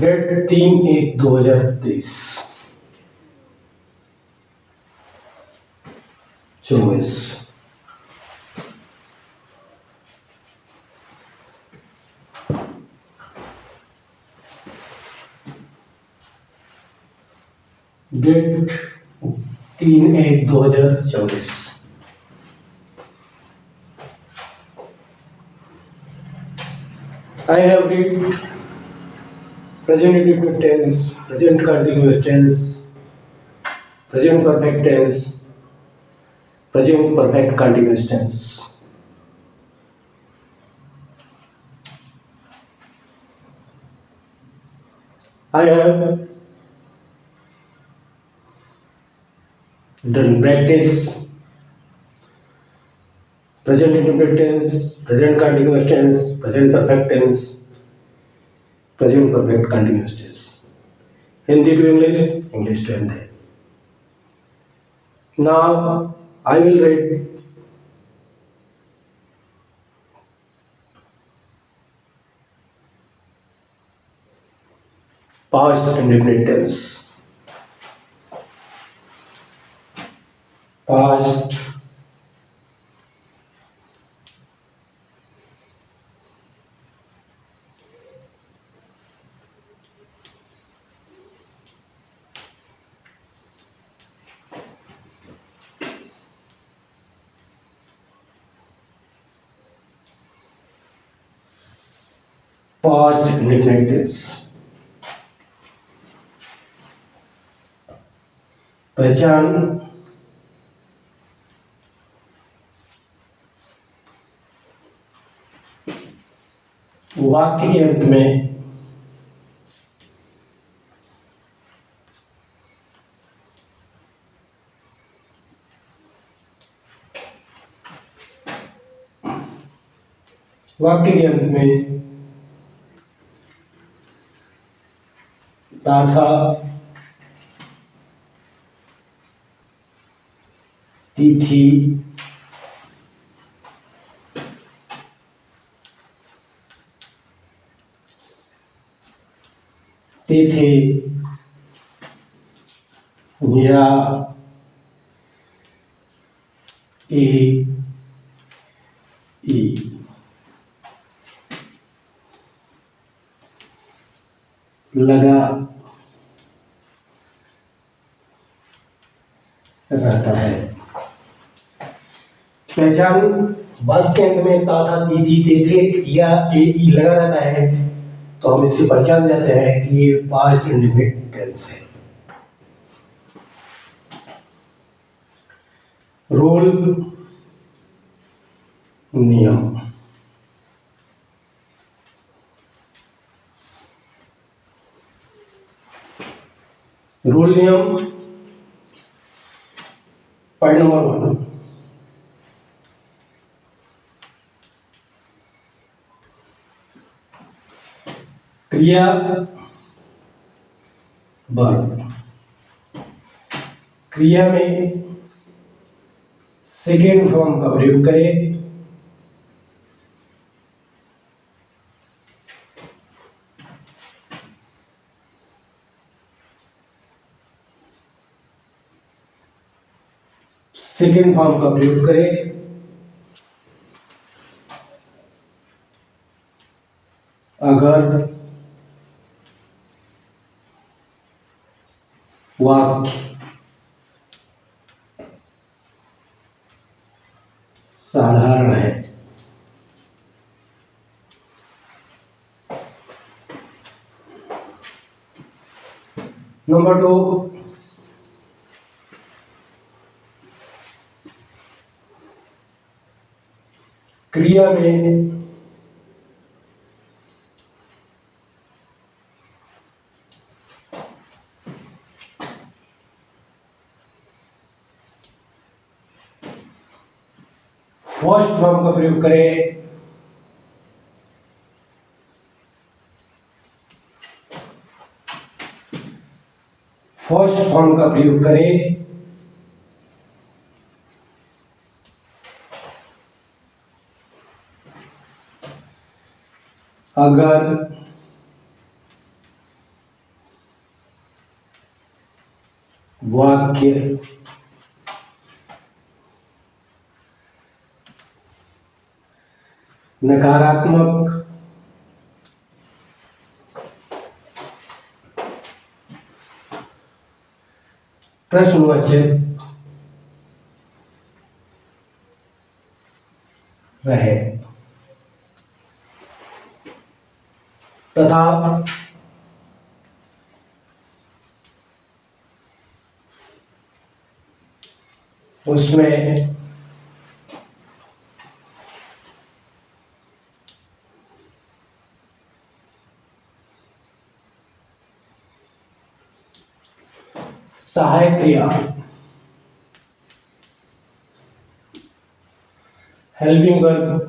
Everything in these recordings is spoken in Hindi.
Date 3/1/2023। 24। Date 3/1/2024। I have read present indefinite tense, present continuous tense, present perfect tense, present perfect continuous tense. I have done practice present indefinite tense, present continuous tense, present perfect tense, present perfect continuous tense. Hindi to English, English to Hindi. Now I will read past indefinite tense. Past past indefinite tense. पहचान वाक्य के अंत में तथा तिथि तिथि या ई लगा रहता है। पहचान वाक्य के अंत में ता था तिथि तेथे या ई लगा रहता है तो हम इससे पहचान जाते हैं कि ये पास्ट इंडेफिनिट टेंस है। रूल नियम रूल नियम पॉइंट नंबर 1, क्रिया वर्ब। क्रिया में सेकेंड फॉर्म का प्रयोग करें। सेकेंड फॉर्म का प्रयोग करें अगर वाक्य साधारण है। नंबर 2, क्रिया में फर्स्ट फॉर्म का प्रयोग करें। फर्स्ट फॉर्म का प्रयोग करें अगर वाक्य नकारात्मक प्रश्नवाचक रहे तथा उसमें सहायक क्रिया हेल्पिंग वर्ब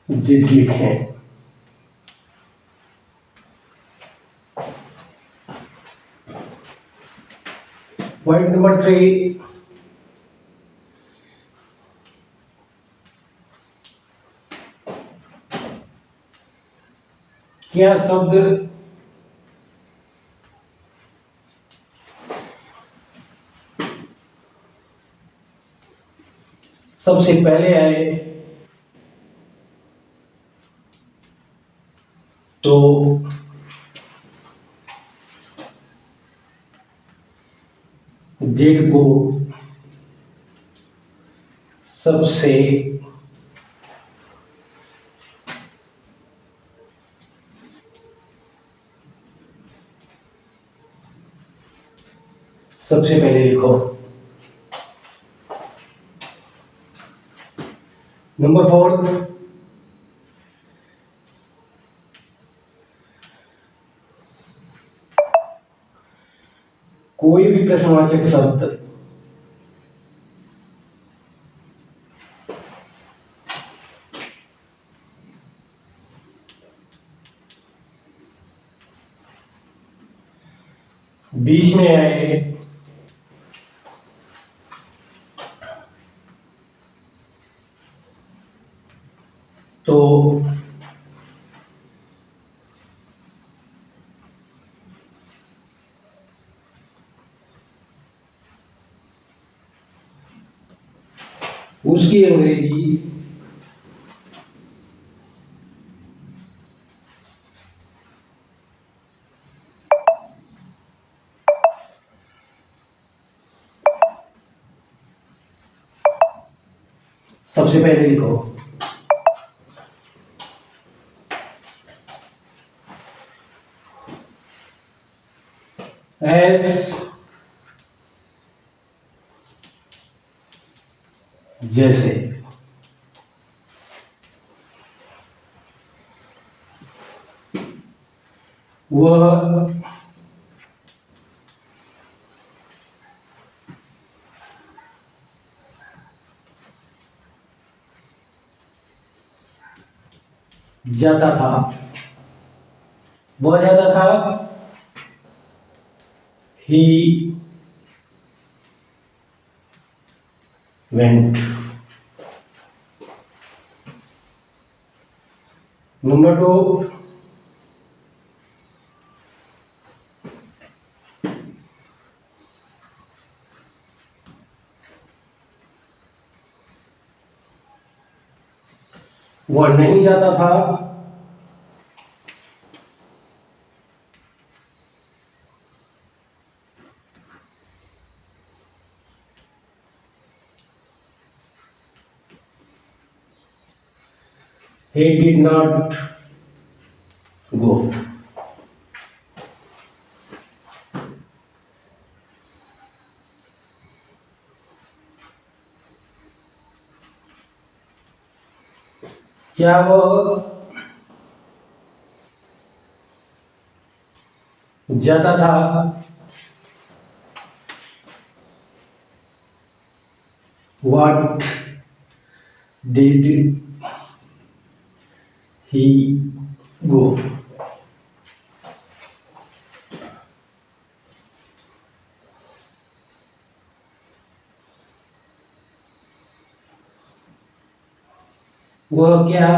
डिड लिखें। पॉइंट नंबर 3, क्या शब्द सबसे पहले आए तो डिड को सबसे पहले लिखो। नंबर 4, कोई भी प्रश्नवाचक शब्द बीच में आए तो उसकी अंग्रेजी सबसे पहले लिखो। एस जैसे वह जाता था, वह जाता था। He went. नंबर 2, वह नहीं जाता था। He did not go. क्या वह जाता था? What did he go? वह क्या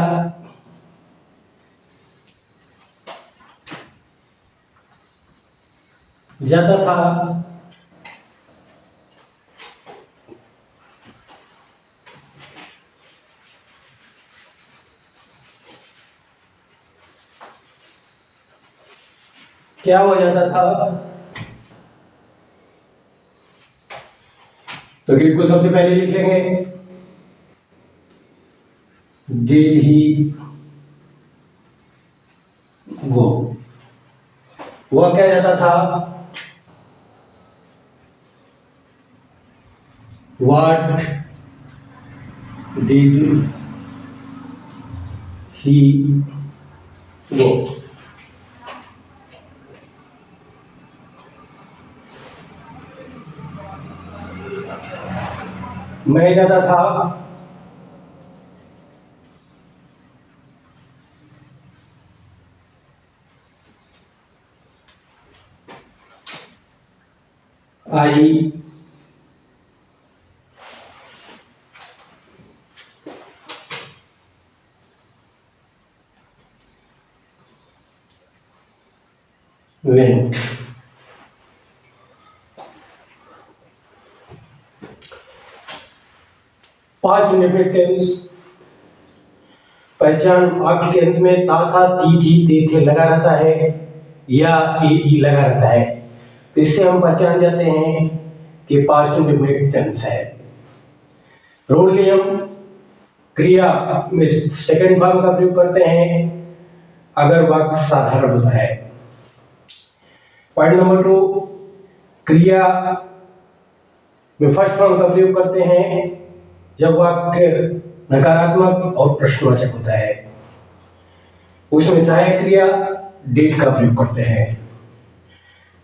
जाता था? क्या हो जाता था? तो डिड को सबसे पहले लिख लेंगे, डिड ही गो। वह क्या जाता था? What did he go? मैं जाता था, I went। Past indefinite tense पहचान वाक्य के अंत में ता था, ती थी, ते थे लगा रहता है या ई लगा रहता है, तो इससे हम पहचान जाते हैं कि पास्ट इंडेफिनिट टेंस है। रूल नियम, क्रिया में सेकंड फॉर्म का प्रयोग करते हैं अगर वाक्य साधारण होता है। पॉइंट नंबर 2, क्रिया में फर्स्ट फॉर्म का प्रयोग करते हैं जब वाक्य नकारात्मक और प्रश्नवाचक होता है, उसमें सहायक क्रिया डिड का प्रयोग करते हैं।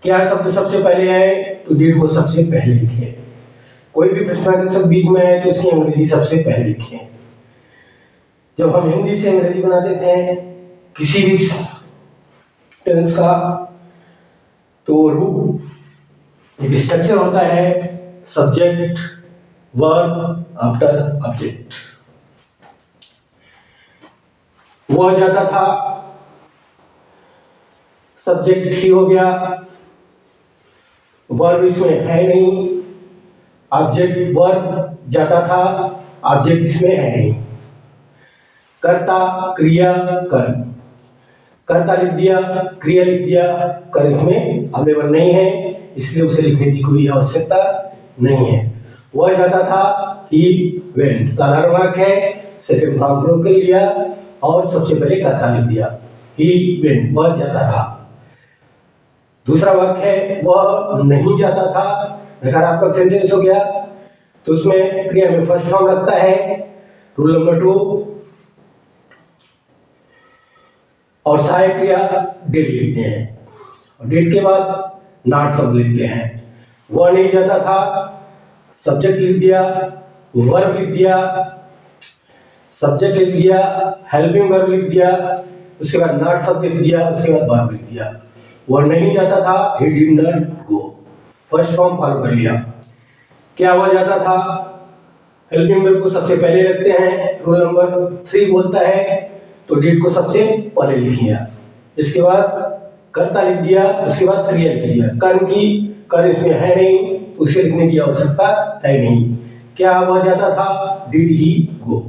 क्या शब्द सबसे पहले है तो डिड को सबसे पहले लिखिए। कोई भी प्रश्नवाचक शब्द बीच में है तो इसकी अंग्रेजी सबसे पहले लिखिए। जब हम हिंदी से अंग्रेजी बना देते हैं किसी भी टेंस का, तो रूप एक स्ट्रक्चर होता है, सब्जेक्ट वर्ब आफ्टर ऑब्जेक्ट। वह जाता था, सब्जेक्ट ही हो गया, वर्ब इसमें है नहीं, ऑब्जेक्ट वर्ब जाता था, ऑब्जेक्ट इसमें है नहीं। कर्ता क्रिया कर्म, कर्ता लिख दिया, क्रिया लिख दिया, कर इसमें अवेलेबल नहीं है, इसलिए उसे लिखने की कोई आवश्यकता नहीं है। वह जाता था, ही वेंट, साधारण वाक्य है, सेकंड फॉर्म प्रयोग कर लिया और सबसे पहले कर्ता लिख दिया, ही वेंट, वह जाता था। दूसरा वाक्य है, वह नहीं जाता था, नकारात्मक सेंटेंस हो गया, तो उसमें क्रिया में फर्स्ट फॉर्म लगता है, रूल नंबर 2, और सहायक क्रिया डिड लिखते हैं, और डिड के बाद नॉट शब्द लिखते हैं। वह नहीं जाता था, सब्जेक्ट लिख दिया, वर्ब लिख दिया, सब्जेक्ट लिख दिया, हेल्पिंग वर्ब लिख दिया, उसके बाद नॉट शब्द लिख दिया, उसके बाद वर्ब लिख दिया। वह नहीं जाता था, he did not go, first form follow कर लिया। क्या वह जाता था, हेल्पिंग वर्ब को सबसे पहले रखते हैं, रूल नंबर 3 बोलता है, तो डिड को सबसे पहले लिख लिया, इसके बाद कर्ता लिख दिया, उसके बाद क्रिया लिख दिया। कर्म की कर इसमें है नहीं, उसे लिखने की आवश्यकता है नहीं। क्या वह जाता था, डिड ही गो।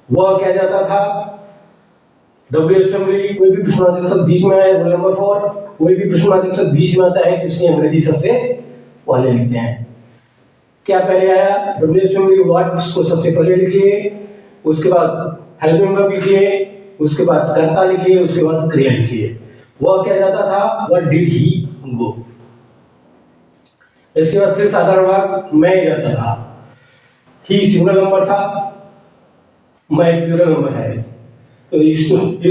वह क्या जाता था, डब्ल्यूएच फैमिली, कोई भी प्रश्नवाचक शब्द बीच में आए, रूल नंबर 4, कोई भी प्रश्नवाचक शब्द बीच में आता है तो उसकी अंग्रेजी सबसे पहले लिखते हैं। क्या पहले आया, डब्ल्यूएच फैमिली, व्हाट को सबसे पहले लिखिए, उसके बाद हेल्पिंग वर्ब लिखिए, उसके बाद कर्ता लिखिए, उसके बाद क्रिया लिखिए। वह क्या जाता था, व्हाट डिड ही गो। इसके बाद फिर साधारण वाक्य, मैं जाता था, ही सिंगल नंबर था, मैं प्लूरल नंबर है, तो इस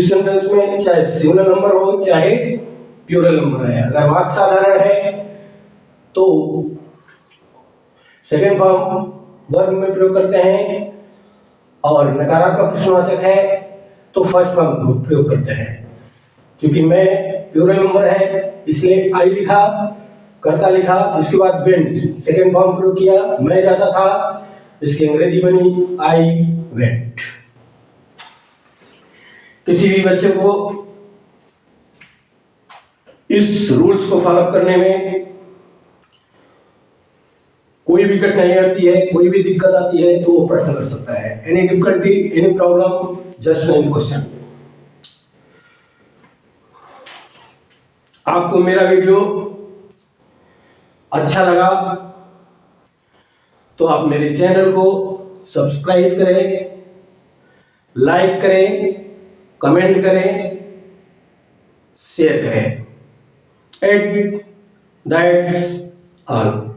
सेंटेंस में चाहे सिंगल नंबर हो चाहे प्लूरल नंबर है, अगर वाक्य साधारण है तो सेकंड फॉर्म वर्ब में प्रयोग करते हैं, और नकारात्मक प्रश्नवाचक है तो फर्स्ट फॉर्म प्रयोग करते हैं। क्योंकि मैं प्लूरल नंबर है इसलिए आई लिखा, कर्ता लिखा, इसके बाद वेंट, सेकंड फॉर्म प्रयोग किया, मैं जाता था, इसकी अंग्रेजी बनी आई वेंट। किसी भी बच्चे को इस रूल्स को फॉलो करने में कोई भी कठिनाई आती है, कोई भी दिक्कत आती है तो वो प्रश्न कर सकता है। Any difficulty, any problem, just one question. आपको मेरा वीडियो अच्छा लगा तो आप मेरे चैनल को सब्सक्राइब करें, लाइक करें, कमेंट करें, शेयर करें। And that's all.